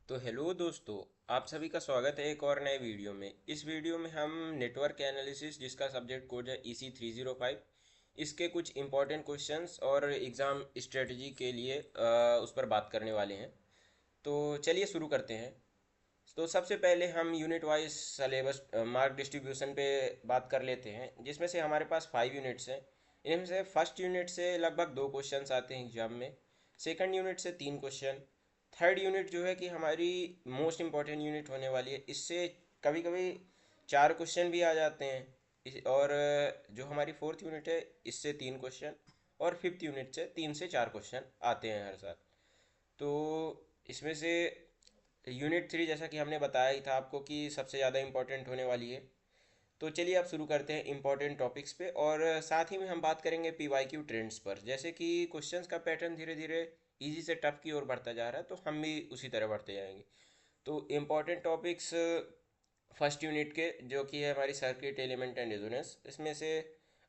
तो हेलो दोस्तों, आप सभी का स्वागत है एक और नए वीडियो में। इस वीडियो में हम नेटवर्क एनालिसिस, जिसका सब्जेक्ट कोड है EC305, इसके कुछ इंपॉर्टेंट क्वेश्चंस और एग्ज़ाम स्ट्रेटजी के लिए उस पर बात करने वाले हैं। तो चलिए शुरू करते हैं। तो सबसे पहले हम unit wise syllabus mark distribution पे बात कर लेते हैं, जिसमें से हमारे पास 5 यूनिट्स हैं। इनमें से फर्स्ट यूनिट से लगभग 2 क्वेश्चंस आते हैं एग्जाम में। सेकंड यूनिट से 3 क्वेश्चन। थर्ड यूनिट जो है कि हमारी मोस्ट इम्पॉर्टेंट यूनिट होने वाली है, इससे कभी कभी 4 क्वेश्चन भी आ जाते हैं। और जो हमारी फोर्थ यूनिट है, इससे 3 क्वेश्चन। और फिफ्थ यूनिट से 3 से 4 क्वेश्चन आते हैं हर साल। तो इसमें से यूनिट 3, जैसा कि हमने बताया ही था आपको कि सबसे ज़्यादा इम्पोर्टेंट होने वाली है। तो चलिए आप शुरू करते हैं इम्पोर्टेंट टॉपिक्स पे, और साथ ही में हम बात करेंगे PYQ ट्रेंड्स पर। जैसे कि क्वेश्चंस का पैटर्न धीरे धीरे इजी से टफ की ओर बढ़ता जा रहा है, तो हम भी उसी तरह बढ़ते जाएंगे। तो इम्पोर्टेंट टॉपिक्स फर्स्ट यूनिट के, जो कि है हमारी सर्किट एलिमेंट एंड रेजोनेंस, इसमें से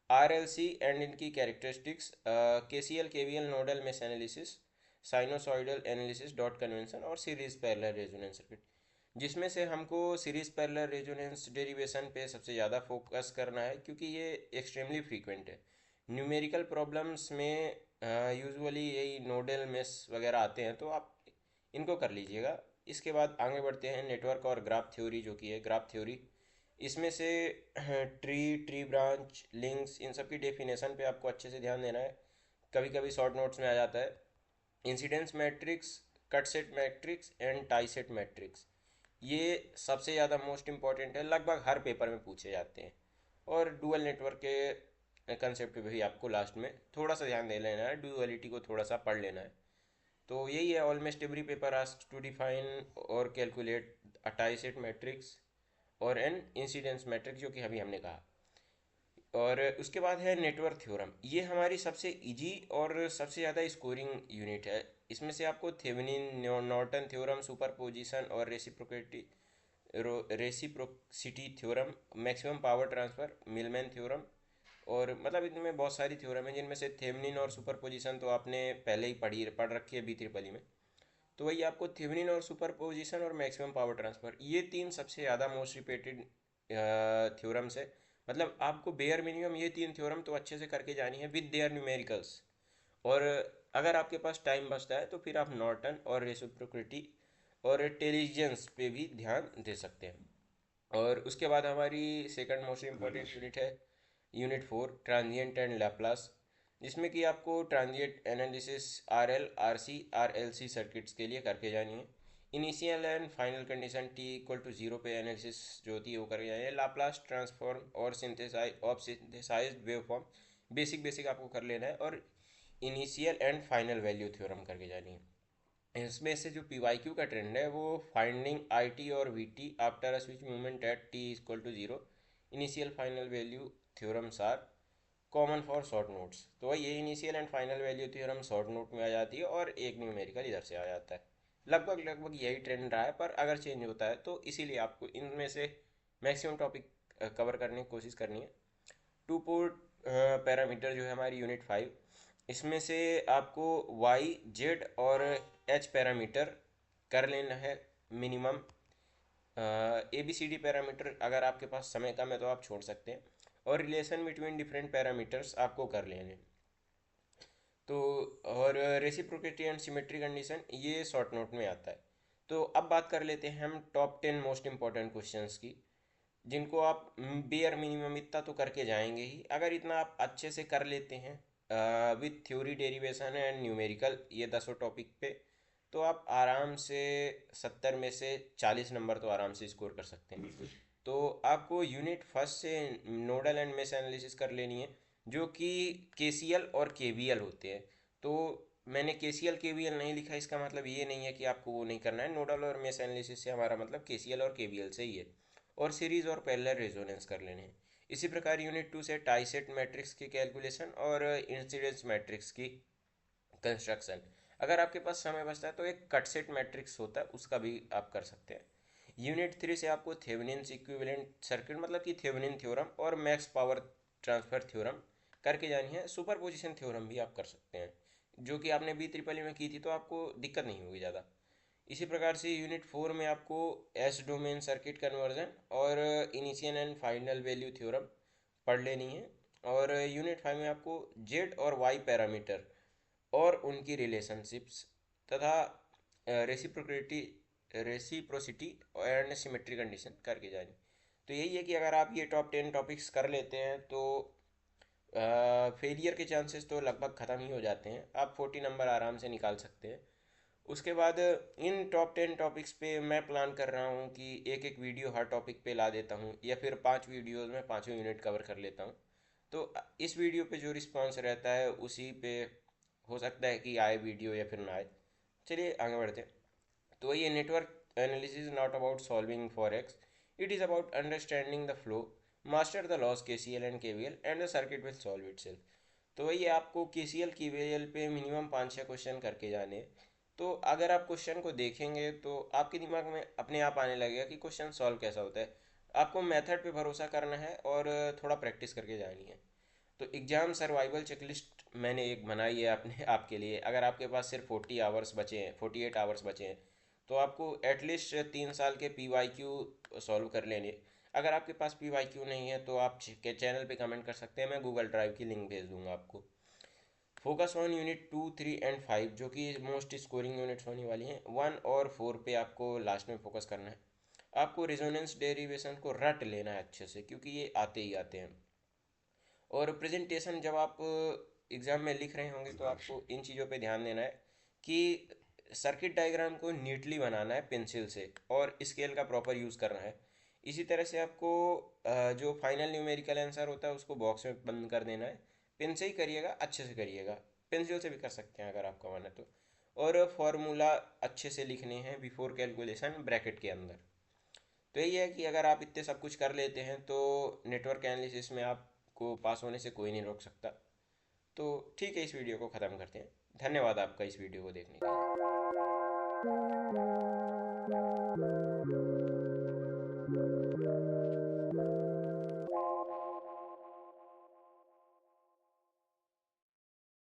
RLC एंड इनकी characteristics, KCL KVL nodal mesh analysis, sinusoidal analysis, dot convention और सीरीज पैरेलल रेजोनेंस सर्किट, जिसमें से हमको सीरीज पैरेलल रेजोनेंस डेरिवेशन पे सबसे ज़्यादा फोकस करना है, क्योंकि ये एक्सट्रीमली फ्रीक्वेंट है। न्यूमेरिकल प्रॉब्लम्स में यूजुअली यही नोडल मेश वगैरह आते हैं, तो आप इनको कर लीजिएगा। इसके बाद आगे बढ़ते हैं नेटवर्क और ग्राफ थ्योरी, जो कि है ग्राफ थ्योरी। इसमें से ट्री ब्रांच लिंक्स, इन सब की डेफिनेशन पे आपको अच्छे से ध्यान देना है। कभी कभी शॉर्ट नोट्स में आ जाता है। Incidence matrix, cut set matrix and tie set matrix, ये सबसे ज़्यादा मोस्ट इम्पॉर्टेंट है, लगभग हर पेपर में पूछे जाते हैं। और डुअल नेटवर्क के कंसेप्ट पे भी आपको लास्ट में थोड़ा सा ध्यान दे लेना है, डुअलिटी को थोड़ा सा पढ़ लेना है। तो यही है, almost every paper asks to define और calculate a tie set matrix और एन इंसिडेंस मैट्रिक्स, जो कि अभी हमने कहा। और उसके बाद है नेटवर्क थ्योरम। ये हमारी सबसे इजी और सबसे ज़्यादा स्कोरिंग यूनिट है। इसमें से आपको थेवेनिन नॉर्टन थ्योरम, सुपरपोजिशन और reciprocity theorem, maximum power transfer, Milman theorem, और मतलब इनमें बहुत सारी थ्योरम है, जिनमें से थेवेनिन और सुपरपोजिशन तो आपने पहले ही पढ़ रखी है B3 में। तो वही आपको थेवेनिन और सुपरपोजिशन और मैक्सिमम पावर ट्रांसफर, ये तीन सबसे ज़्यादा मोस्ट रिपीटेड थ्योरम्स है। मतलब आपको बेयर मिनिमम ये 3 थ्योरम तो अच्छे से करके जानी है विद देयर न्यूमेरिकल्स। और अगर आपके पास टाइम बचता है तो फिर आप नॉर्टन और रेसिप्रोसिटी और टेलिजेंस पे भी ध्यान दे सकते हैं। और उसके बाद हमारी सेकंड मोस्ट इम्पॉर्टेंट यूनिट है यूनिट 4, ट्रांजिएंट एंड लैप्लास, जिसमें कि आपको transient analysis RL, RC, RLC circuits के लिए करके जानी है। Initial and final condition T=0 पे एनालिसिस जो होती है वो करके जानी है। लाप्लास ट्रांसफॉर्म और सिंथेसाइज्ड वेवफॉर्म, बेसिक बेसिक आपको कर लेना है। और initial and final value theorem करके जानी है। इसमें से जो PYQ का ट्रेंड है, वो फाइंडिंग IT और VT after a switch movement at T=0, initial final value theorems are common for short notes. तो ये initial and final value theorem short note में आ जाती है, और एक न्यूमेरिकल इधर से आ जाता है। लगभग लगभग यही ट्रेंड रहा है, पर अगर चेंज होता है तो इसीलिए आपको इनमें से मैक्सिमम टॉपिक कवर करने की कोशिश करनी है। टू पोर्ट पैरामीटर जो है हमारी यूनिट 5, इसमें से आपको Y, Z और H पैरामीटर कर लेना है मिनिमम। ABCD पैरामीटर अगर आपके पास समय कम है तो आप छोड़ सकते हैं। और रिलेशन बिटवीन डिफरेंट पैरामीटर्स आपको कर लेने हैं। तो और रेसिप्रोसिटी एंड सिमेट्री कंडीशन, ये शॉर्ट नोट में आता है। तो अब बात कर लेते हैं हम टॉप 10 मोस्ट इंपॉर्टेंट क्वेश्चंस की, जिनको आप बेयर मिनिमम इतना तो करके जाएंगे ही। अगर इतना आप अच्छे से कर लेते हैं with theory, derivation and numerical, ये 10 टॉपिक पे, तो आप आराम से 70 में से 40 नंबर तो आराम से स्कोर कर सकते हैं। तो आपको यूनिट 1 से नोडल एंड मेश एनालिसिस कर लेनी है, जो कि KCL और KVL होते हैं। तो मैंने KCL KVL नहीं लिखा, इसका मतलब ये नहीं है कि आपको वो नहीं करना है। नोडल और मेश एनालिसिस से हमारा मतलब KCL और KVL से ही है। और सीरीज और पैरेलल रेजोनेंस कर लेने हैं। इसी प्रकार यूनिट 2 से टाई सेट मैट्रिक्स की कैलकुलेशन और इंसिडेंस मैट्रिक्स की कंस्ट्रक्शन। अगर आपके पास समय बचता है तो एक कट सेट मैट्रिक्स होता है, उसका भी आप कर सकते हैं। यूनिट 3 से आपको थेवेनिन्स इक्विवेलेंट सर्किट, मतलब कि थेवेनिन थ्योरम और मैक्स पावर ट्रांसफर थ्योरम करके जानी है। सुपरपोजिशन थ्योरम भी आप कर सकते हैं, जो कि आपने B ट्रिपल में की थी, तो आपको दिक्कत नहीं होगी ज़्यादा। इसी प्रकार से यूनिट 4 में आपको एस डोमेन सर्किट कन्वर्जन और initial and final value theorem पढ़ लेनी है। और यूनिट 5 में आपको जेड और वाई पैरामीटर और उनकी रिलेशनशिप्स तथा reciprocity reciprocity and symmetry condition करके जानी। तो यही है कि अगर आप ये टॉप 10 टॉपिक्स कर लेते हैं तो फेलियर के चांसेस तो लगभग ख़त्म ही हो जाते हैं, आप 40 नंबर आराम से निकाल सकते हैं। उसके बाद इन टॉप 10 टॉपिक्स पे मैं प्लान कर रहा हूँ कि एक एक वीडियो हर टॉपिक पे ला देता हूँ, या फिर 5 वीडियोज़ में पाँचों यूनिट कवर कर लेता हूँ। तो इस वीडियो पे जो रिस्पॉन्स रहता है उसी पे हो सकता है कि आए वीडियो या फिर ना आए। चलिए आगे बढ़ते हैं। तो ये network analysis not about solving for x, it is about understanding the flow, master the loss के सी एल एंड के V L and the circuit will solve it self. तो वही आपको के सी एल की वी एल पे minimum 5-6 question करके जाने हैं। तो अगर आप क्वेश्चन को देखेंगे तो आपके दिमाग में अपने आप आने लगेगा कि क्वेश्चन सॉल्व कैसा होता है। आपको मेथड पे भरोसा करना है और थोड़ा प्रैक्टिस करके जानी है। तो एग्ज़ाम सर्वाइवल चेकलिस्ट मैंने एक बनाई है अपने आपके लिए। अगर आपके पास सिर्फ 40 आवर्स बचे हैं, 48 आवर्स बचे हैं, तो आपको एटलीस्ट 3 साल के पी वाई क्यू सॉल्व कर लेने। अगर आपके पास पी वाई क्यू नहीं है तो आप के चैनल पे कमेंट कर सकते हैं, मैं गूगल ड्राइव की लिंक भेज दूंगा आपको। फोकस ऑन यूनिट 2, 3 एंड 5 जो कि मोस्ट स्कोरिंग यूनिट्स होने वाली हैं। 1 और 4 पे आपको लास्ट में फोकस करना है। आपको रेजोनेंस डेरिवेशन को रट लेना है अच्छे से, क्योंकि ये आते ही आते हैं। और प्रेजेंटेशन जब आप एग्ज़ाम में लिख रहे होंगे तो आपको इन चीज़ों पे ध्यान देना है कि सर्किट डायग्राम को नीटली बनाना है पेंसिल से, और स्केल का प्रॉपर यूज़ करना है। इसी तरह से आपको जो फाइनल न्यूमेरिकल आंसर होता है उसको बॉक्स में बंद कर देना है। पेन से ही करिएगा, अच्छे से करिएगा। पेंसिल से भी कर सकते हैं अगर आपका मन है तो। और फार्मूला अच्छे से लिखने हैं बिफोर कैलकुलेशन ब्रैकेट के अंदर। तो यही है कि अगर आप इतने सब कुछ कर लेते हैं तो नेटवर्क एनालिसिस में आपको पास होने से कोई नहीं रोक सकता। तो ठीक है, इस वीडियो को ख़त्म करते हैं। धन्यवाद आपका इस वीडियो को देखने के लिए।